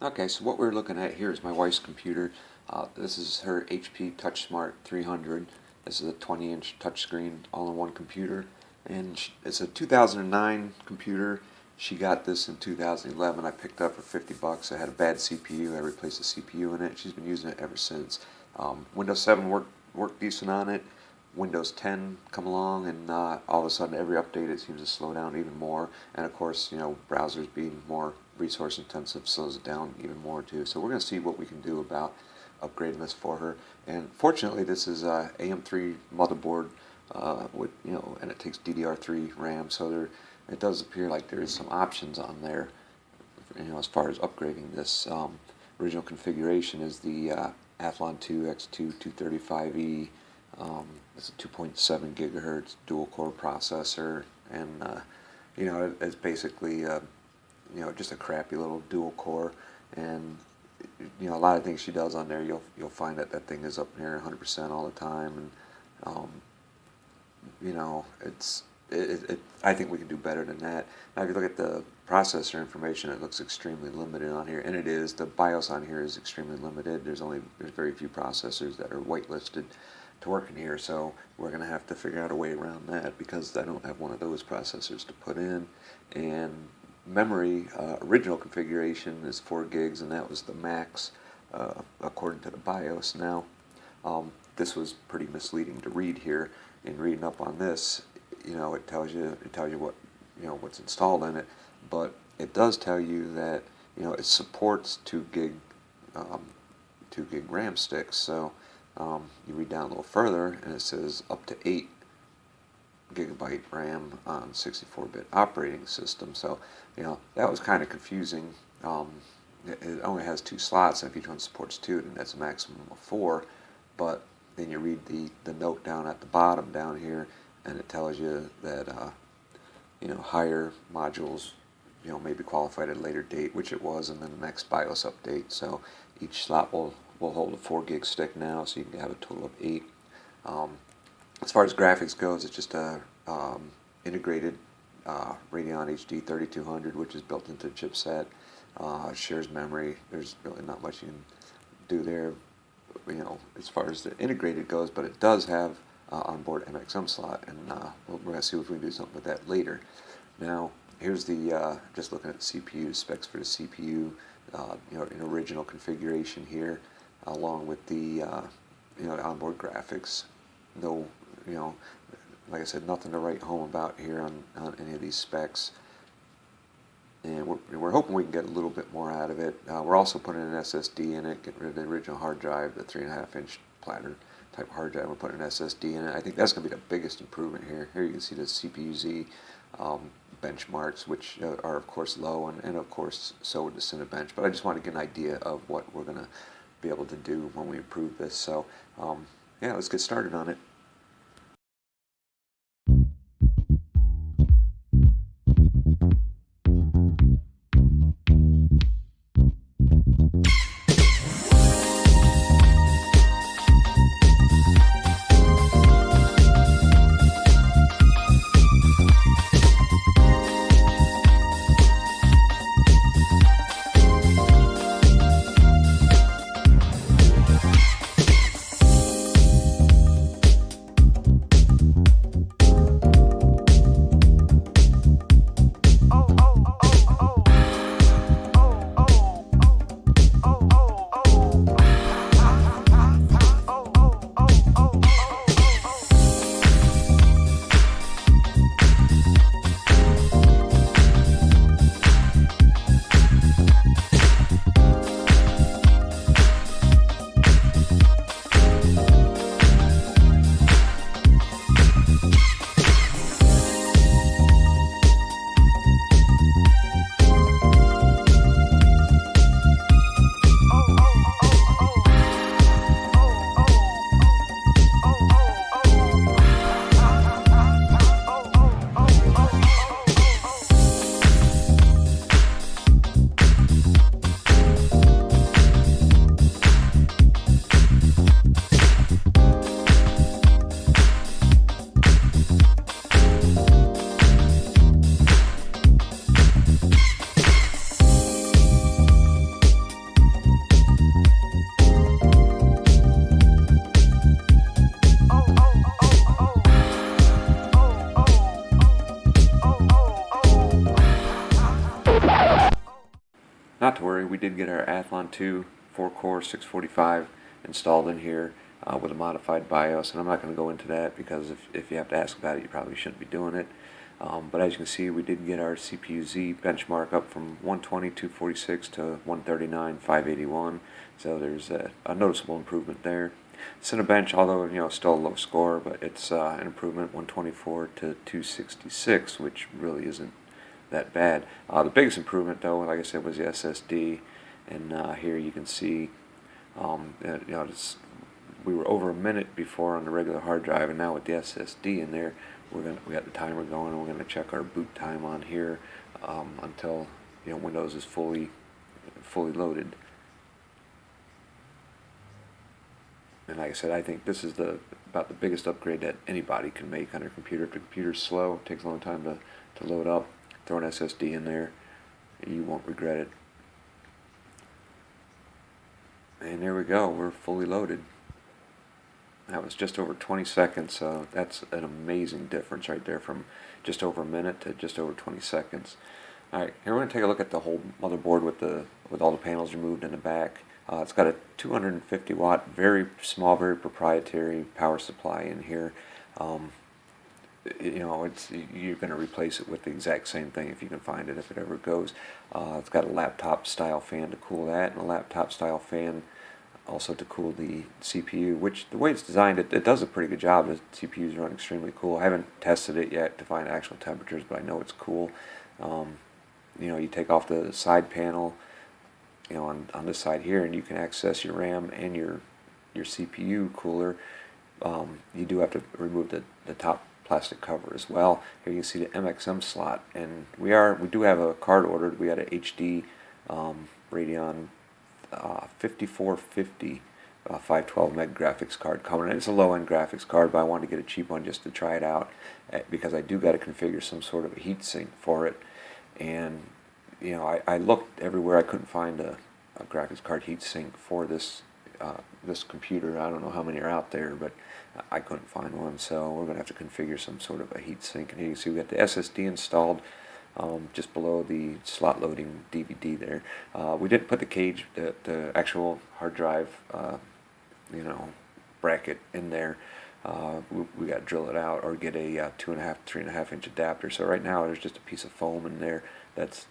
Okay, so what we're looking at here is my wife's computer. This is her HP Touchsmart 300. This is a 20-inch touchscreen all-in-one computer, and it's a 2009 computer. She got this in 2011. I picked it up for 50 bucks. I had a bad CPU. I replaced the CPU in it. She's been using it ever since. Windows 7 worked decent on it. Windows 10 come along, and all of a sudden every update it seems to slow down even more. And of course, you know, browsers being more resource intensive slows it down even more too. So we're going to see what we can do about upgrading this for her. And fortunately, this is a AM3 motherboard with, you know, and it takes DDR3 RAM. So it does appear like there is some options on there, you know, as far as upgrading this. Original configuration is the Athlon II X2 235E. It's a 2.7 gigahertz dual core processor, and you know, it's basically you know, just a crappy little dual core. And you know, a lot of things she does on there, you'll find that that thing is up near 100% all the time. And you know, I think we can do better than that. Now, if you look at the processor information, it looks extremely limited on here, and it is. The BIOS on here is extremely limited. There's very few processors that are whitelisted to work in here, so we're going to have to figure out a way around that, because I don't have one of those processors to put in. And memory, original configuration is 4 gigs, and that was the max according to the BIOS. Now, this was pretty misleading to read here. In reading up on this, you know, it tells you what, you know, what's installed in it, but it does tell you that, you know, it supports 2 gig RAM sticks. So you read down a little further, and it says up to 8 gigabyte RAM on 64-bit operating system. So, you know, that was kind of confusing. It only has 2 slots, and if each one supports 2, then that's a maximum of 4. But then you read the note down at the bottom down here, and it tells you that you know, higher modules, you know, may be qualified at a later date, which it was, and then the next BIOS update. So each slot will hold a 4 gig stick now, so you can have a total of 8. As far as graphics goes, it's just a integrated Radeon HD 3200, which is built into the chipset. Shares memory. There's really not much you can do there, you know, as far as the integrated goes, but it does have onboard MXM slot, and we're going to see if we can do something with that later. Now, here's the just looking at the CPU specs for the CPU, you know, in original configuration here, along with the you know, the onboard graphics. No, you know, like I said, nothing to write home about here on any of these specs. And we're hoping we can get a little bit more out of it. We're also putting an SSD in it, getting rid of the original hard drive, the 3.5-inch platter type hard drive. We're putting an SSD in it. I think that's going to be the biggest improvement here. Here you can see the CPU-Z benchmarks, which are of course low, and of course so would the Cinebench. But I just want to get an idea of what we're going to be able to do when we improve this. So yeah, let's get started on it. not to worry, we did get our Athlon II 4-core 645 installed in here with a modified BIOS, and I'm not going to go into that because if you have to ask about it, you probably shouldn't be doing it. But as you can see, we did get our CPU-Z benchmark up from 120, 246 to 139, 581. So there's a noticeable improvement there. Cinebench, although still a low score, but it's an improvement, 124 to 266, which really isn't that bad. The biggest improvement, though, like I said, was the SSD, and here you can see, we were over a minute before on the regular hard drive, and now with the SSD in there, we got the timer going, and we're going to check our boot time on here until Windows is fully loaded. And like I said, I think this is about the biggest upgrade that anybody can make on their computer. If the computer's slow, it takes a long time to load up, throw an SSD in there, you won't regret it. And there we go, we're fully loaded. That was just over 20 seconds, so that's an amazing difference right there, from just over a minute to just over 20 seconds. Alright, here we're going to take a look at the whole motherboard with all the panels removed in the back. It's got a 250 watt, very small, very proprietary power supply in here. You're going to replace it with the exact same thing if you can find it, if it ever goes. It's got a laptop style fan to cool that, and a laptop style fan also to cool the CPU, which the way it's designed, it does a pretty good job. The CPUs run extremely cool. I haven't tested it yet to find actual temperatures, but I know it's cool. You take off the side panel, on this side here, and you can access your RAM and your CPU cooler. You do have to remove the top plastic cover as well. Here you can see the MXM slot, and we do have a card ordered. We had a HD Radeon 5450 512 meg graphics card coming in. It's a low-end graphics card, but I wanted to get a cheap one just to try it out because I do got to configure some sort of a heat sink for it. And I looked everywhere. I couldn't find a graphics card heatsink for this computer. I don't know how many are out there, but I couldn't find one. So we're going to have to configure some sort of a heatsink. And here you see we got the SSD installed just below the slot loading DVD there. We didn't put the cage, the actual hard drive, bracket in there. We got to drill it out or get a 2.5, 3.5 inch adapter. So right now there's just a piece of foam in there that's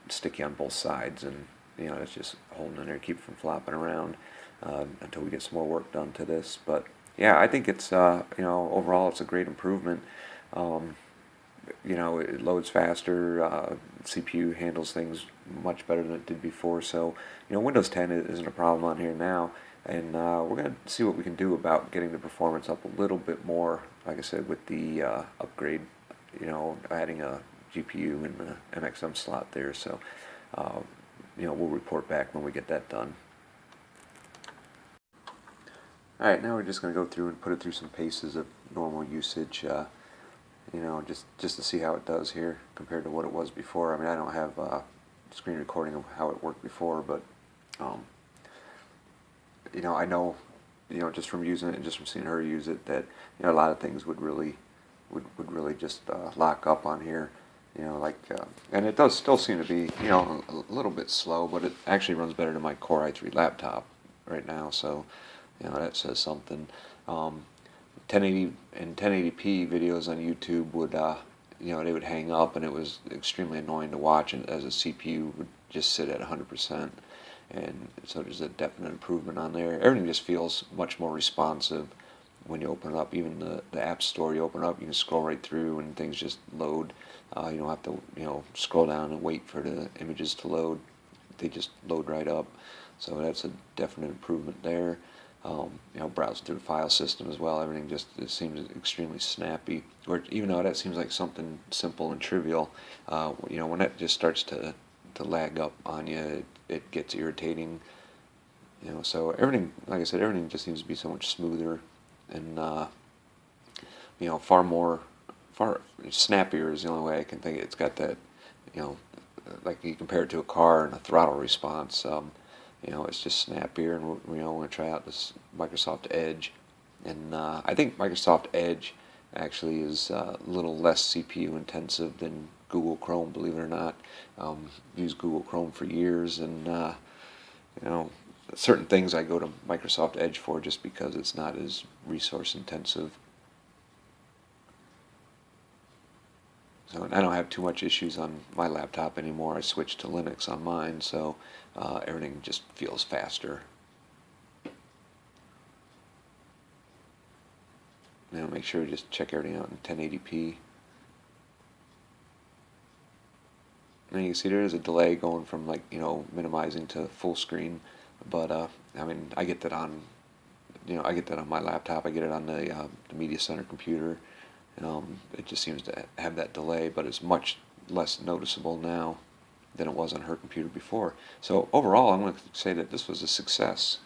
sticky on both sides, and it's just holding in there to keep it from flopping around until we get some more work done to this. But yeah, I think it's overall it's a great improvement. It loads faster. CPU handles things much better than it did before. So Windows 10 isn't a problem on here now, and we're going to see what we can do about getting the performance up a little bit more. Like I said, with the upgrade, adding a GPU in the MXM slot there. So we'll report back when we get that done. Alright, now we're just going to go through and put it through some paces of normal usage, just to see how it does here compared to what it was before. I mean, I don't have screen recording of how it worked before, but I know, just from using it and just from seeing her use it, that a lot of things would really just lock up on here. And it does still seem to be, a little bit slow, but it actually runs better than my Core i3 laptop right now, so, that says something. 1080 and 1080p videos on YouTube would, they would hang up, and it was extremely annoying to watch, and as a CPU would just sit at 100%, and so there's a definite improvement on there. Everything just feels much more responsive when you open it up. Even the App Store, you open it up, you can scroll right through, and things just load. You don't have to, scroll down and wait for the images to load. They just load right up. So that's a definite improvement there. Browsing through the file system as well, everything just seems extremely snappy. Or even though that seems like something simple and trivial, when that just starts to lag up on you, it gets irritating. So everything, like I said, everything just seems to be so much smoother and far snappier is the only way I can think. It's got that, like you compare it to a car and a throttle response. It's just snappier, and we're going to try out this Microsoft Edge, and I think Microsoft Edge actually is a little less CPU intensive than Google Chrome, believe it or not. Used Google Chrome for years, and you know, certain things I go to Microsoft Edge for just because it's not as resource intensive. So I don't have too much issues on my laptop anymore. I switched to Linux on mine, so everything just feels faster. Make sure to just check everything out in 1080p. And you can see there is a delay going from minimizing to full screen, but I mean I get that on I get that on my laptop. I get it on the Media Center computer. It just seems to have that delay, but it's much less noticeable now than it was on her computer before. So overall, I'm going to say that this was a success.